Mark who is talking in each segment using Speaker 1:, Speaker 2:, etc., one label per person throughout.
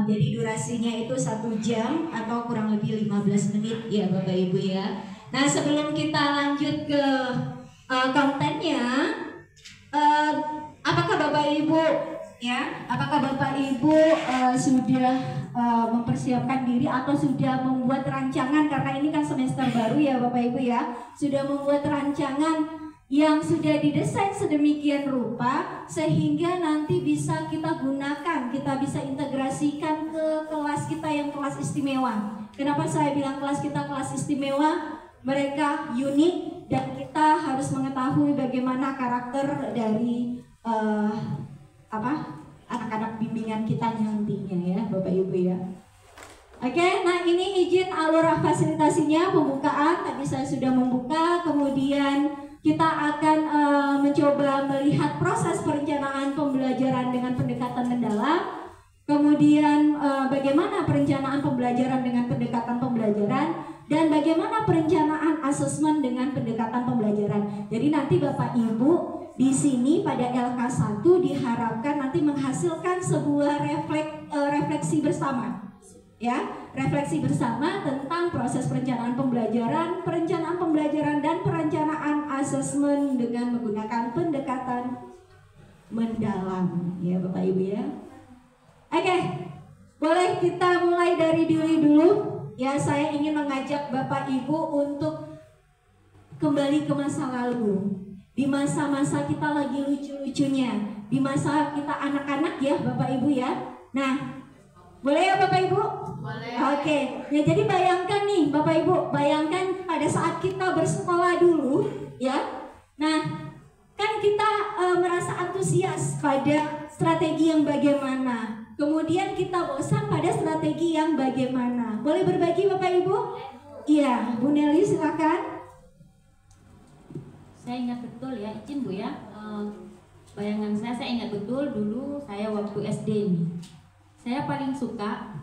Speaker 1: Jadi durasinya itu 1 jam atau kurang lebih 15 menit ya Bapak Ibu ya. Nah sebelum kita lanjut ke kontennya, apakah Bapak Ibu ya, apakah Bapak Ibu sudah mempersiapkan diri atau sudah membuat rancangan, karena ini kan semester baru ya Bapak Ibu ya, sudah membuat rancangan yang sudah didesain sedemikian rupa sehingga nanti bisa kita gunakan, kita bisa integrasikan ke kelas kita yang kelas istimewa. Kenapa saya bilang kelas kita kelas istimewa? Mereka unik dan kita harus mengetahui bagaimana karakter dari anak-anak bimbingan kita nantinya ya Bapak Ibu ya. Oke, nah ini izin alur fasilitasinya, pembukaan tadi saya sudah membuka, kemudian kita akan mencoba melihat proses perencanaan pembelajaran dengan pendekatan mendalam, kemudian bagaimana perencanaan pembelajaran dengan pendekatan pembelajaran, dan bagaimana perencanaan asesmen dengan pendekatan pembelajaran. Jadi nanti Bapak Ibu di sini pada LK1 diharapkan nanti menghasilkan sebuah refleksi bersama. Ya, refleksi bersama tentang proses perencanaan pembelajaran dan perencanaan asesmen dengan menggunakan pendekatan mendalam ya Bapak Ibu ya. Oke, boleh kita mulai dari Dili dulu ya. Saya ingin mengajak Bapak Ibu untuk kembali ke masa lalu. Di masa-masa kita lagi lucu-lucunya, di masa kita anak-anak ya Bapak Ibu ya. Nah, boleh ya Bapak Ibu? Boleh. Oke, ya jadi bayangkan nih Bapak Ibu, bayangkan pada saat kita bersekolah dulu ya. Nah, kan kita merasa antusias pada strategi yang bagaimana. Kemudian kita bosan pada strategi yang bagaimana. Boleh berbagi Bapak Ibu? Iya, Bu Nelly silakan.
Speaker 2: Saya ingat betul ya, izin Bu ya. Bayangan saya ingat betul dulu saya waktu SD nih. Saya paling suka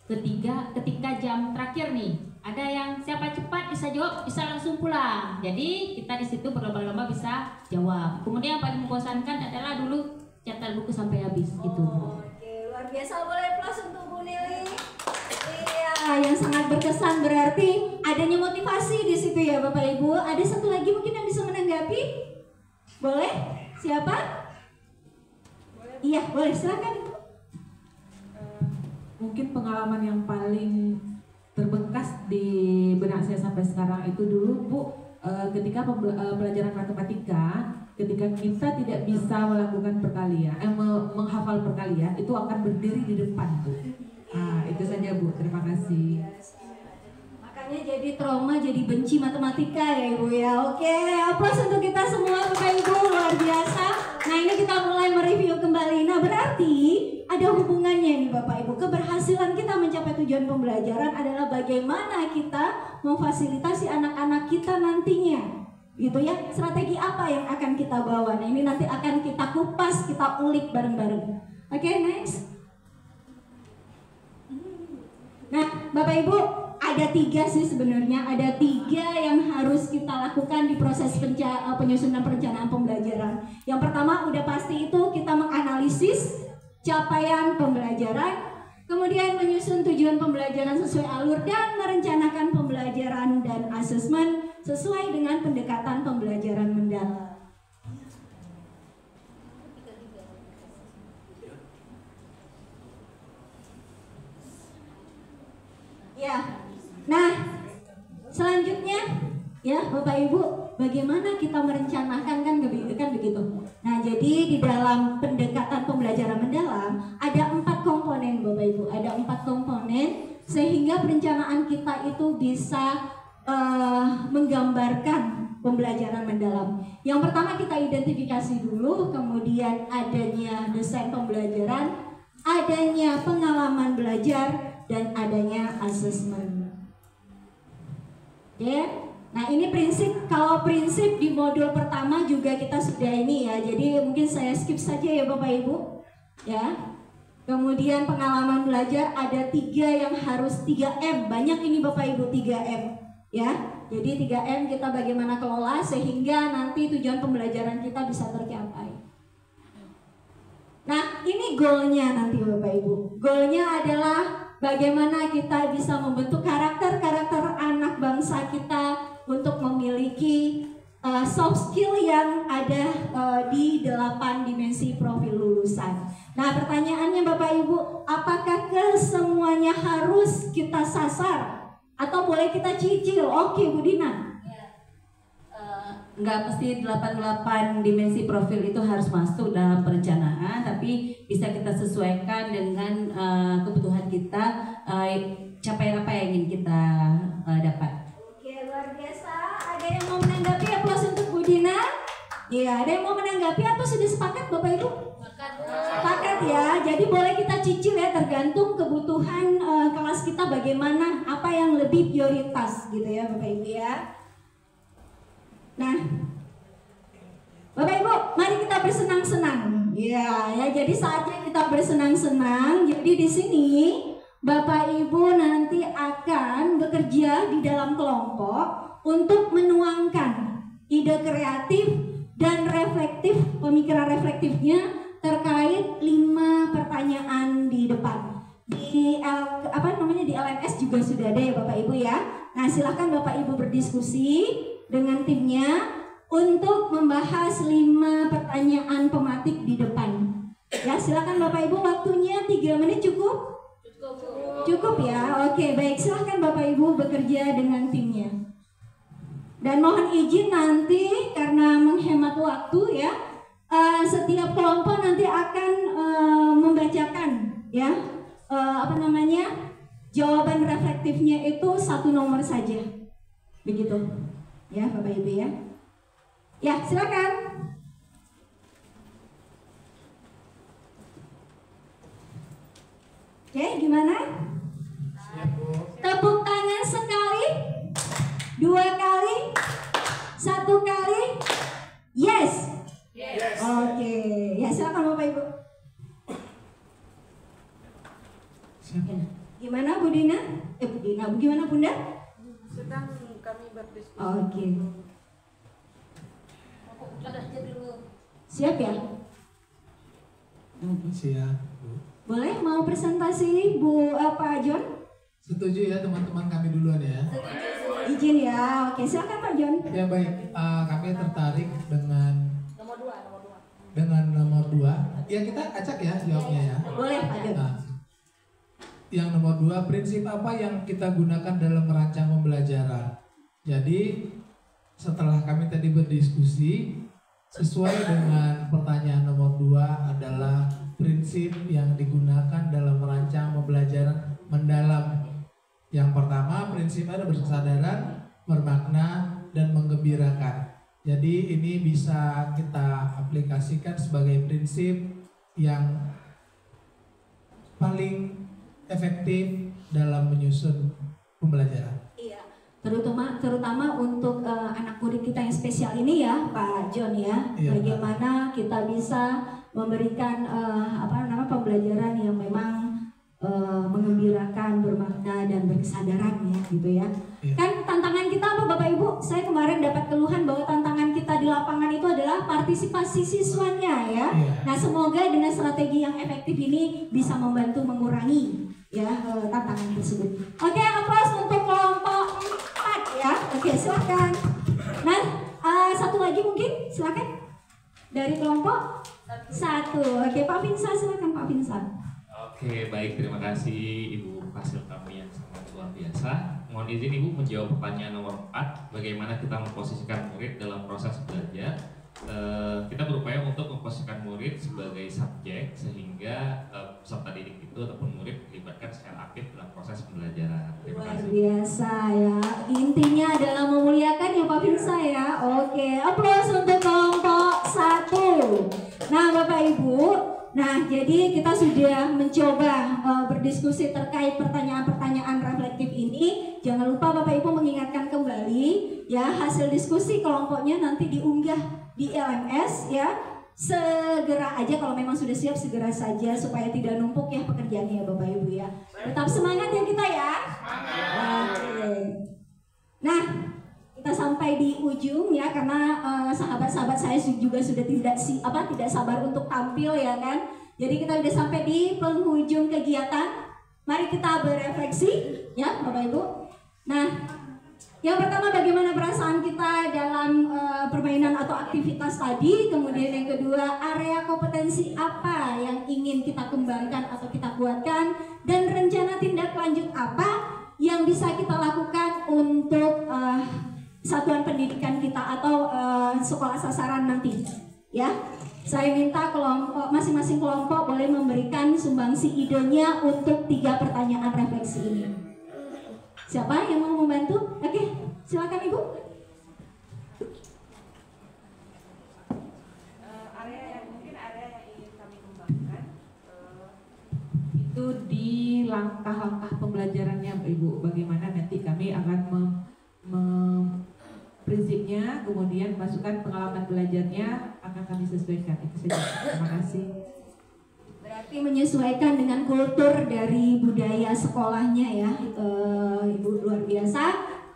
Speaker 2: ketika jam terakhir nih, ada yang siapa cepat bisa jawab bisa langsung pulang. Jadi kita di situ berlomba-lomba bisa jawab. Kemudian yang paling membosankan adalah dulu cetak buku sampai habis gitu.
Speaker 1: Oke, luar biasa. Boleh plus untuk Bu Nili. Iya, yang sangat berkesan berarti adanya motivasi di situ ya Bapak Ibu. Ada satu lagi mungkin yang bisa menanggapi? Boleh? Siapa? Iya, boleh silakan Ibu.
Speaker 3: Mungkin pengalaman yang paling terbekas di benak saya sampai sekarang itu dulu Bu, ketika pelajaran matematika, ketika kita tidak bisa melakukan perkalian, menghafal perkalian, itu akan berdiri di depan Bu. Itu saja Bu, terima kasih.
Speaker 1: Makanya jadi trauma, jadi benci matematika ya Ibu ya. Oke, aplaus untuk kita semua Bapak Ibu, luar biasa. Nah ini kita mulai mereview kembali. Nah berarti ada hubungannya nih Bapak Ibu. Keberhasilan kita mencapai tujuan pembelajaran adalah bagaimana kita memfasilitasi anak-anak kita nantinya, gitu ya. Strategi apa yang akan kita bawa? Nah ini nanti akan kita kupas, kita ulik bareng-bareng. Oke, next. Nah Bapak Ibu, ada 3 sih sebenarnya. Ada 3 yang harus kita lakukan di proses penyusunan perencanaan pembelajaran. Yang pertama udah pasti itu kita menganalisis capaian pembelajaran, kemudian menyusun tujuan pembelajaran sesuai alur dan merencanakan pembelajaran dan asesmen sesuai dengan pendekatan pembelajaran mendalam. Ya, nah selanjutnya ya Bapak Ibu, bagaimana kita merencanakan kan begitu. Nah jadi di dalam pendekatan pembelajaran mendalam ada 4 komponen Bapak Ibu, ada 4 komponen sehingga perencanaan kita itu bisa menggambarkan pembelajaran mendalam. Yang pertama kita identifikasi dulu, kemudian adanya desain pembelajaran, adanya pengalaman belajar, dan adanya asesmen. Ya. Nah ini prinsip, kalau prinsip di modul pertama juga kita sudah ini ya. Jadi mungkin saya skip saja ya Bapak Ibu. Ya. Kemudian pengalaman belajar ada 3 yang harus 3M. Banyak ini Bapak Ibu 3M. Ya. Jadi 3M kita bagaimana kelola sehingga nanti tujuan pembelajaran kita bisa tercapai. Nah ini goalnya nanti Bapak Ibu. Goalnya adalah bagaimana kita bisa membentuk karakter-karakter anak bangsa kita untuk memiliki soft skill yang ada di 8 dimensi profil lulusan. Nah, pertanyaannya Bapak Ibu, apakah kesemuanya harus kita sasar atau boleh kita cicil? Oke, Bu Dina.
Speaker 4: Nggak mesti 88 dimensi profil itu harus masuk dalam perencanaan, tapi bisa kita sesuaikan dengan kebutuhan kita, capaian apa yang ingin kita dapat.
Speaker 1: Oke, luar biasa. Ada yang mau menanggapi aplaus untuk Bu Dina? Iya, ada yang mau menanggapi atau sudah sepakat Bapak Ibu? Sepakat ya. Jadi boleh kita cicil ya, tergantung kebutuhan kelas kita bagaimana, apa yang lebih prioritas gitu ya Bapak Ibu ya. Nah, Bapak Ibu, mari kita bersenang-senang. Ya, jadi saatnya kita bersenang-senang. Jadi di sini Bapak Ibu nanti akan bekerja di dalam kelompok untuk menuangkan ide kreatif dan reflektif, pemikiran reflektifnya terkait 5 pertanyaan di depan. Di di LMS juga sudah ada ya Bapak Ibu ya. Nah, silahkan Bapak Ibu berdiskusi dengan timnya untuk membahas 5 pertanyaan pematik di depan. Ya, silakan Bapak Ibu, waktunya 3 menit cukup? Cukup ya. Oke, baik, silakan Bapak Ibu bekerja dengan timnya. Dan mohon izin nanti karena menghemat waktu ya, setiap kelompok nanti akan membacakan ya jawaban reflektifnya itu 1 nomor saja. Begitu. Ya, Bapak Ibu ya. Ya, silakan. Oke, gimana?
Speaker 5: Siap, Bu.
Speaker 1: Tepuk tangan sekali, 2 kali, 1 kali. Yes.
Speaker 5: Yes.
Speaker 1: Oke, ya silakan Bapak Ibu.
Speaker 5: Siap.
Speaker 1: Gimana Bu Dina? Bu Dina, gimana Bunda?
Speaker 6: Sedang kami berdiskusi.
Speaker 1: Oke. Siap ya?
Speaker 5: Siap, Bu.
Speaker 1: Boleh mau presentasi Bu Pak John?
Speaker 5: Setuju ya teman-teman, kami duluan ya.
Speaker 1: Izin ya. Oke, silakan Pak John.
Speaker 5: Ya baik, kami tertarik dengan
Speaker 6: Nomor 2.
Speaker 5: dengan nomor 2. Ya kita acak ya jawabnya ya.
Speaker 1: Boleh Pak John.
Speaker 5: Nah, yang nomor 2, prinsip apa yang kita gunakan dalam merancang pembelajaran. Jadi setelah kami tadi berdiskusi, sesuai dengan pertanyaan nomor 2 adalah prinsip yang digunakan dalam merancang pembelajaran mendalam. Yang pertama, prinsip ada bersadaran, bermakna, dan menggembirakan. Jadi ini bisa kita aplikasikan sebagai prinsip yang paling efektif dalam menyusun pembelajaran.
Speaker 1: Iya, terutama untuk anak murid kita yang spesial ini ya, Pak John ya.
Speaker 5: Iya,
Speaker 1: bagaimana kita bisa memberikan pembelajaran yang memang mengembirakan, bermakna dan berkesadaran ya, gitu ya.
Speaker 5: Iya.
Speaker 1: Kan tantangan kita apa Bapak Ibu? Saya kemarin dapat keluhan bahwa tantangan kita di lapangan itu adalah partisipasi siswanya ya.
Speaker 5: Iya.
Speaker 1: Nah, semoga dengan strategi yang efektif ini bisa membantu mengurangi ya tantangan tersebut. Oke, aplaus untuk kelompok 4 ya. Oke, silakan. Nah, satu lagi mungkin silakan dari kelompok 1. Oke, Pak Vinsa, silakan Pak Vinsa.
Speaker 7: Oke, baik, terima kasih Ibu hasil kami yang sangat luar biasa. Mohon izin Ibu menjawab pertanyaan nomor 4, bagaimana kita memposisikan murid dalam proses belajar. Kita berupaya untuk memposisikan murid sebagai subjek sehingga peserta didik itu ataupun murid dilibatkan secara aktif dalam proses pembelajaran. Terima
Speaker 1: Luar
Speaker 7: kasih.
Speaker 1: biasa ya. Intinya adalah memuliakan ya Pak Vinsa ya. Oke, aplaus untuk kelompok 1. Nah, Bapak Ibu, jadi kita sudah mencoba berdiskusi terkait pertanyaan-pertanyaan reflektif ini. Jangan lupa Bapak Ibu mengingatkan kembali ya, hasil diskusi kelompoknya nanti diunggah di LMS ya. Segera aja, kalau memang sudah siap segera saja supaya tidak numpuk ya pekerjaannya ya Bapak Ibu ya. Tetap semangat ya kita ya. Oke. Nah, kita sampai di ujung ya, karena sahabat-sahabat saya juga sudah tidak sabar untuk tampil ya kan. Jadi kita udah sampai di penghujung kegiatan. Mari kita berefleksi ya Bapak Ibu. Nah, yang pertama bagaimana perasaan kita dalam permainan atau aktivitas tadi. Kemudian yang kedua, area kompetensi apa yang ingin kita kembangkan atau kita kuatkan. Dan rencana tindak lanjut apa yang bisa kita lakukan untuk satuan pendidikan kita atau sekolah sasaran nanti. Ya, saya minta kelompok, masing-masing kelompok boleh memberikan sumbangsi idenya untuk 3 pertanyaan refleksi ini. Siapa yang mau membantu? Oke, silakan Ibu.
Speaker 3: Area yang ingin kami kembangkan itu di langkah-langkah pembelajarannya, Ibu. Bagaimana nanti kami akan prinsipnya, kemudian masukkan pengalaman belajarnya akan kami sesuaikan. Itu saja. Terima kasih.
Speaker 1: Berarti menyesuaikan dengan kultur dari budaya sekolahnya ya, Ibu luar biasa.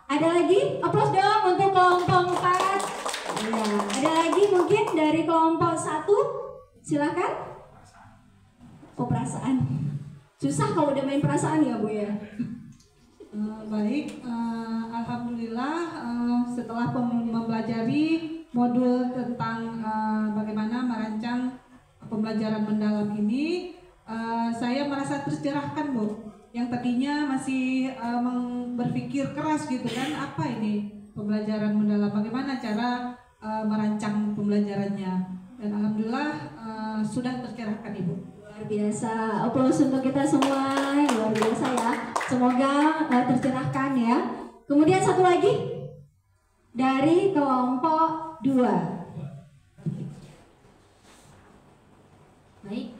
Speaker 1: Ada lagi? Aplaus dong untuk kelompok 4. Ya, ada lagi mungkin dari kelompok 1. Silakan. Oh, perasaan. Susah kalau udah main perasaan ya Bu ya.
Speaker 6: Baik, alhamdulillah setelah mempelajari modul tentang bagaimana merancang pembelajaran mendalam ini, saya merasa tercerahkan Bu. Yang tadinya masih berpikir keras gitu kan, apa ini pembelajaran mendalam, bagaimana cara merancang pembelajarannya, dan alhamdulillah sudah tercerahkan Ibu.
Speaker 1: Luar biasa, aplaus untuk kita semua, luar biasa ya. Semoga tercerahkan ya. Kemudian satu lagi dari kelompok 2.
Speaker 2: Baik,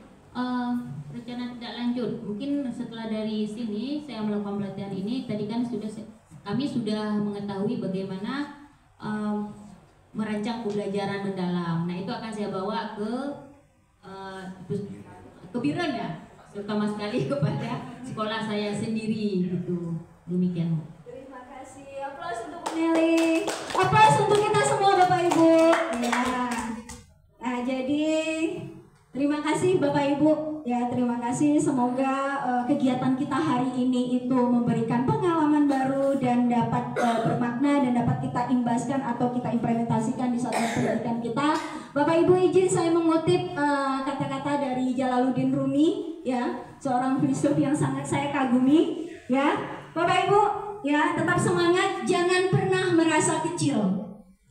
Speaker 2: rencana tidak lanjut. Mungkin setelah dari sini saya melakukan pelatihan ini, tadi kan kami sudah mengetahui bagaimana merancang pembelajaran mendalam. Nah itu akan saya bawa ke Biren ya, terutama sekali kepada sekolah saya sendiri gitu. Demikian.
Speaker 1: Terima kasih, aplaus untuk Bu Nelly. Aplaus untuk kita semua Bapak Ibu. Ya. Nah jadi terima kasih Bapak Ibu. Ya terima kasih. Semoga kegiatan kita hari ini itu memberikan pengalaman baru dan dapat bermakna dan dapat kita imbaskan atau kita implementasikan di satuan pendidikan kita. Bapak Ibu izin saya mengutip kata-kata dari Jalaluddin Rumi, ya, seorang filsuf yang sangat saya kagumi, ya. Bapak Ibu, ya, tetap semangat, jangan pernah merasa kecil,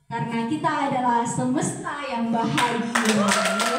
Speaker 1: karena kita adalah semesta yang bahagia.